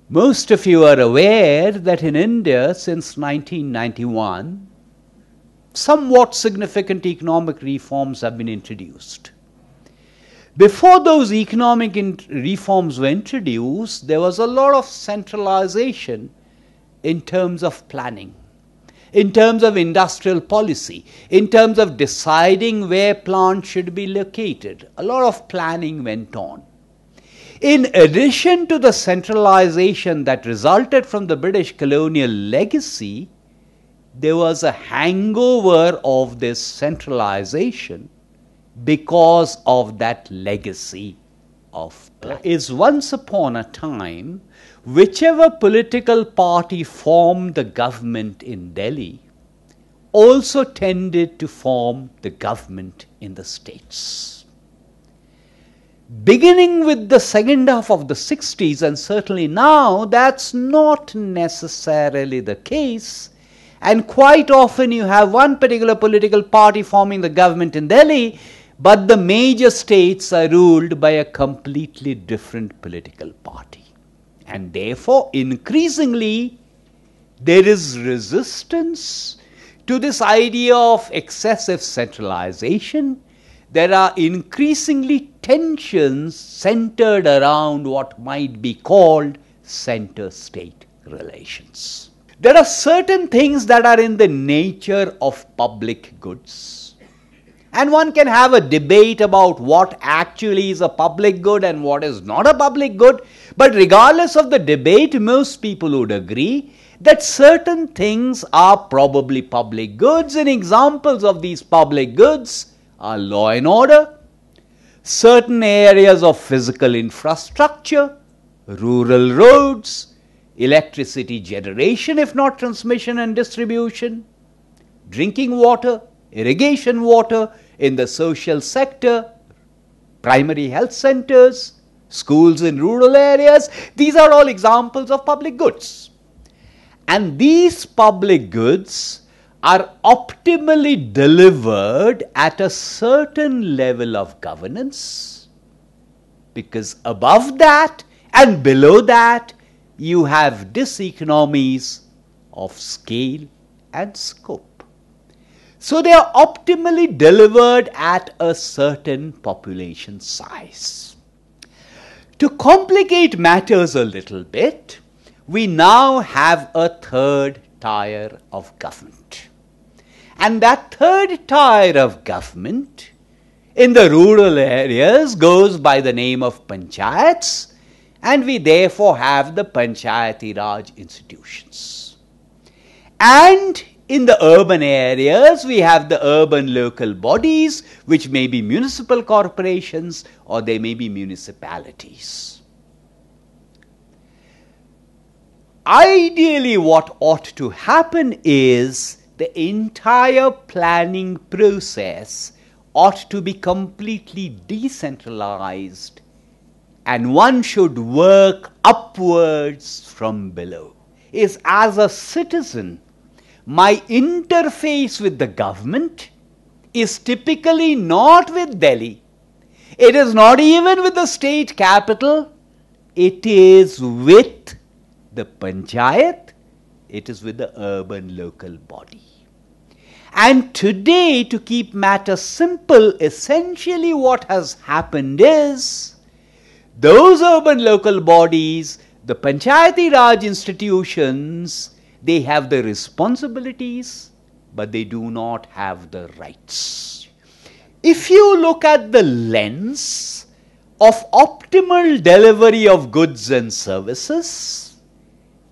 Most of you are aware that in India since 1991, somewhat significant economic reforms have been introduced. Before those economic reforms were introduced, there was a lot of centralization in terms of planning, in terms of industrial policy, in terms of deciding where plants should be located. A lot of planning went on. In addition to the centralization that resulted from the British colonial legacy, there was a hangover of this centralization because of that legacy of planning. Is once upon a time, whichever political party formed the government in Delhi also tended to form the government in the states. Beginning with the second half of the 60s, and certainly now, that's not necessarily the case. And quite often you have one particular political party forming the government in Delhi, but the major states are ruled by a completely different political party. And therefore, increasingly, there is resistance to this idea of excessive centralization. There are increasingly tensions centered around what might be called center-state relations. There are certain things that are in the nature of public goods. And one can have a debate about what actually is a public good and what is not a public good. But regardless of the debate, most people would agree that certain things are probably public goods. And examples of these public goods are law and order, certain areas of physical infrastructure, rural roads, electricity generation, if not transmission and distribution, drinking water, irrigation water in the social sector, primary health centers, schools in rural areas. These are all examples of public goods. And these public goods are optimally delivered at a certain level of governance, because above that and below that you have diseconomies of scale and scope. So they are optimally delivered at a certain population size. To complicate matters a little bit, we now have a third tier of government. And that third tier of government in the rural areas goes by the name of panchayats, and we therefore have the Panchayati Raj institutions. And in the urban areas, we have the urban local bodies, which may be municipal corporations or they may be municipalities. Ideally, what ought to happen is the entire planning process ought to be completely decentralized, and one should work upwards from below. Is as a citizen, my interface with the government is typically not with Delhi. It is not even with the state capital. It is with the panchayat. It is with the urban local body. And today, to keep matters simple, essentially what has happened is those urban local bodies, the Panchayati Raj institutions, they have the responsibilities, but they do not have the rights. If you look at the lens of optimal delivery of goods and services,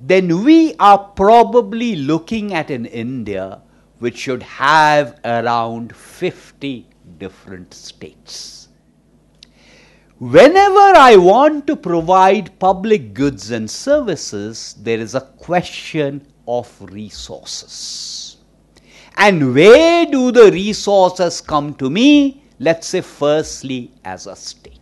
then we are probably looking at an India which should have around 50 different states. Whenever I want to provide public goods and services, there is a question of resources. And where do the resources come to me? Let's say firstly as a state.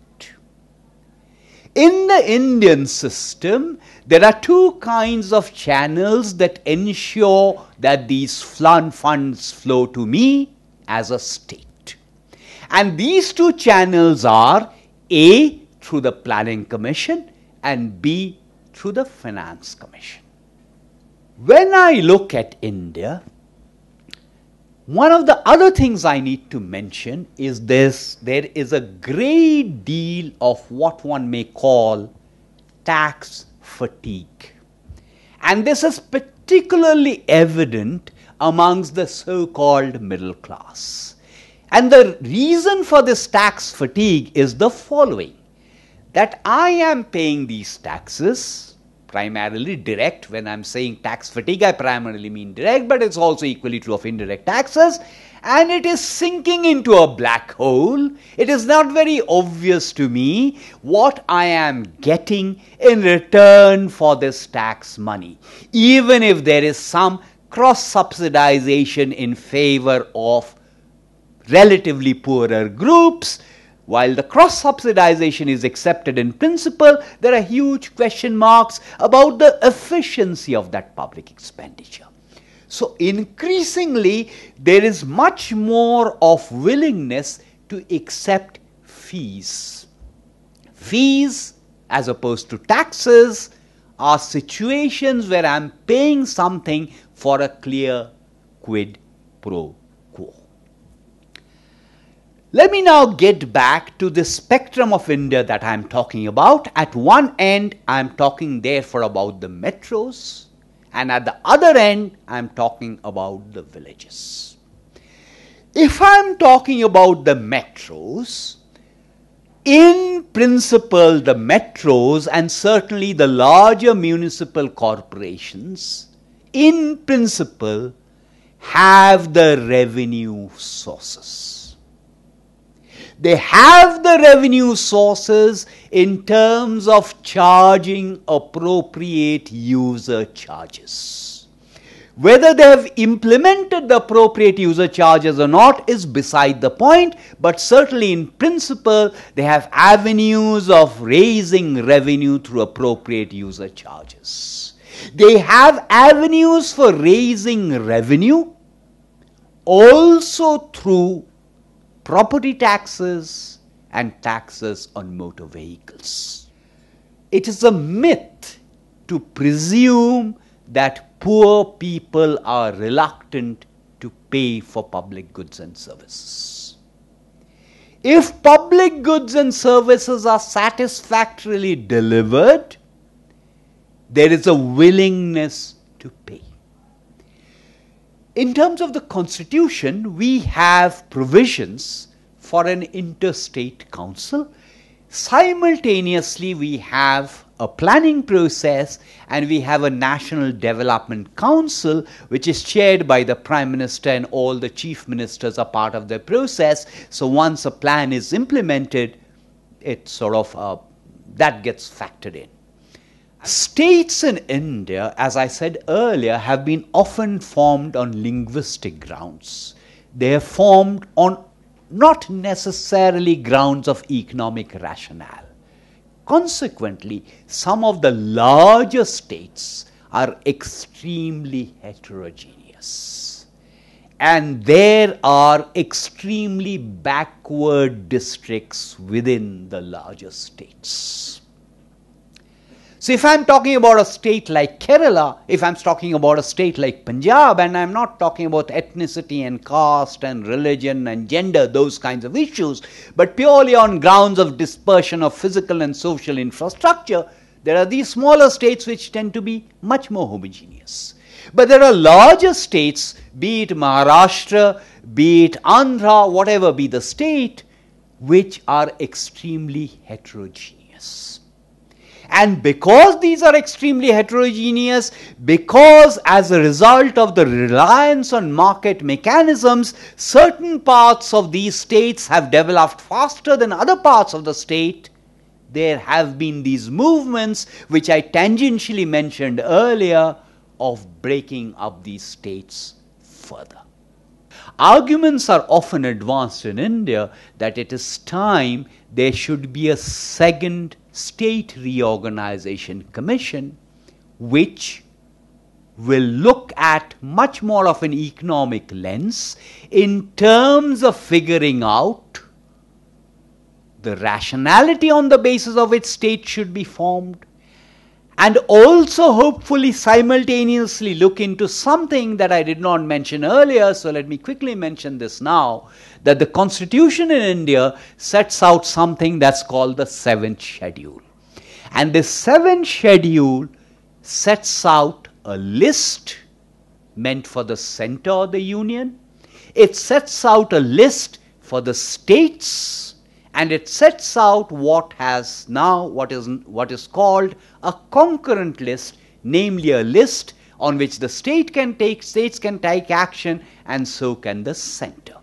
In the Indian system, there are two kinds of channels that ensure that these funds flow to me as a state. And these two channels are A, through the Planning Commission, and B, through the Finance Commission. When I look at India, one of the other things I need to mention is this: there is a great deal of what one may call tax fatigue. And this is particularly evident amongst the so-called middle class. And the reason for this tax fatigue is the following: that I am paying these taxes, primarily direct. When I'm saying tax fatigue, I primarily mean direct, but it's also equally true of indirect taxes, and it is sinking into a black hole. It is not very obvious to me what I am getting in return for this tax money, even if there is some cross-subsidization in favor of relatively poorer groups. While the cross-subsidization is accepted in principle, there are huge question marks about the efficiency of that public expenditure. So increasingly, there is much more of willingness to accept fees. Fees, as opposed to taxes, are situations where I am paying something for a clear quid pro quo. Let me now get back to the spectrum of India that I am talking about. At one end, I am talking therefore about the metros, and at the other end, I am talking about the villages. If I am talking about the metros, in principle, the metros and certainly the larger municipal corporations, in principle, have the revenue sources. They have the revenue sources in terms of charging appropriate user charges. Whether they have implemented the appropriate user charges or not is beside the point, but certainly in principle, they have avenues of raising revenue through appropriate user charges. They have avenues for raising revenue also through property taxes and taxes on motor vehicles. It is a myth to presume that poor people are reluctant to pay for public goods and services. If public goods and services are satisfactorily delivered, there is a willingness to pay. In terms of the Constitution, we have provisions for an interstate council. Simultaneously, we have a planning process and we have a National Development Council, which is chaired by the Prime Minister, and all the chief ministers are part of the process. So once a plan is implemented, it sort of that gets factored in. States in India, as I said earlier, have been often formed on linguistic grounds. They are formed on not necessarily grounds of economic rationale. Consequently, some of the larger states are extremely heterogeneous. And there are extremely backward districts within the larger states. So if I'm talking about a state like Kerala, if I'm talking about a state like Punjab, and I'm not talking about ethnicity and caste and religion and gender, those kinds of issues, but purely on grounds of dispersion of physical and social infrastructure, there are these smaller states which tend to be much more homogeneous. But there are larger states, be it Maharashtra, be it Andhra, whatever be the state, which are extremely heterogeneous. And because these are extremely heterogeneous, because as a result of the reliance on market mechanisms, certain parts of these states have developed faster than other parts of the state, there have been these movements, which I tangentially mentioned earlier, of breaking up these states further. Arguments are often advanced in India that it is time there should be a second State Reorganization Commission, which will look at much more of an economic lens in terms of figuring out the rationality on the basis of which state should be formed, and also hopefully simultaneously look into something that I did not mention earlier, so let me quickly mention this now, that the Constitution in India sets out something that's called the 7th Schedule. And this 7th Schedule sets out a list meant for the center of the union. It sets out a list for the states, and it sets out what is called a concurrent list, namely a list on which the states can take action, and so can the center.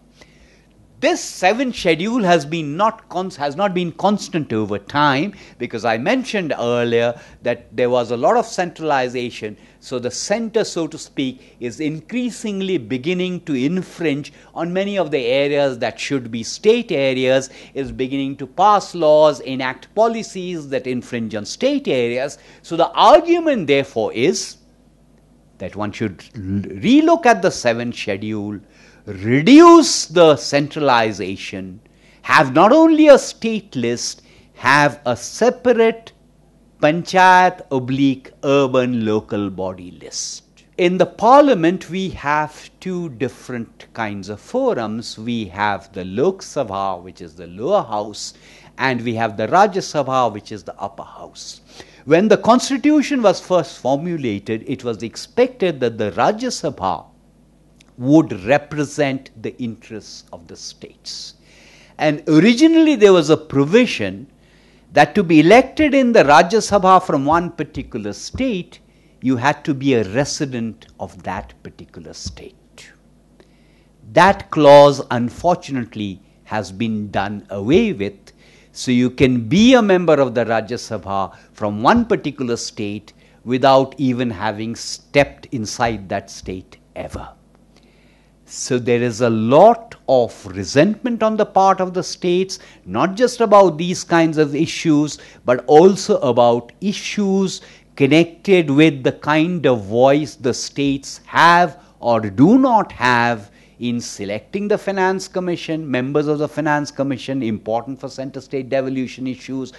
This 7th Schedule has not been constant over time, because I mentioned earlier that there was a lot of centralization. So the center, so to speak, is increasingly beginning to infringe on many of the areas that should be state areas, is beginning to pass laws, enact policies that infringe on state areas. So the argument, therefore, is that one should relook at the 7th Schedule, reduce the centralization, have not only a state list, have a separate panchayat/urban local body list. In the parliament, we have two different kinds of forums. We have the Lok Sabha, which is the lower house, and we have the Rajya Sabha, which is the upper house. When the constitution was first formulated, it was expected that the Rajya Sabha would represent the interests of the states. And originally there was a provision that to be elected in the Rajya Sabha from one particular state, you had to be a resident of that particular state. That clause, unfortunately, has been done away with. So you can be a member of the Rajya Sabha from one particular state without even having stepped inside that state ever. So there is a lot of resentment on the part of the states, not just about these kinds of issues, but also about issues connected with the kind of voice the states have or do not have in selecting the Finance Commission, members of the Finance Commission, important for center-state devolution issues,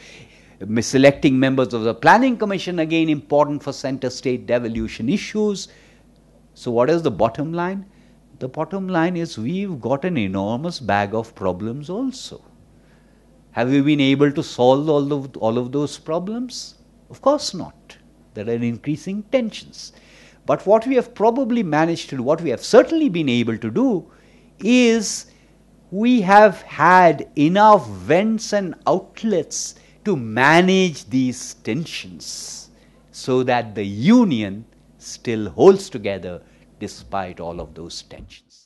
selecting members of the Planning Commission, again important for center-state devolution issues. So what is the bottom line? The bottom line is we've got an enormous bag of problems also. Have we been able to solve all of those problems? Of course not. There are increasing tensions. But what we have probably managed to do, what we have certainly been able to do, is we have had enough vents and outlets to manage these tensions so that the union still holds together despite all of those tensions.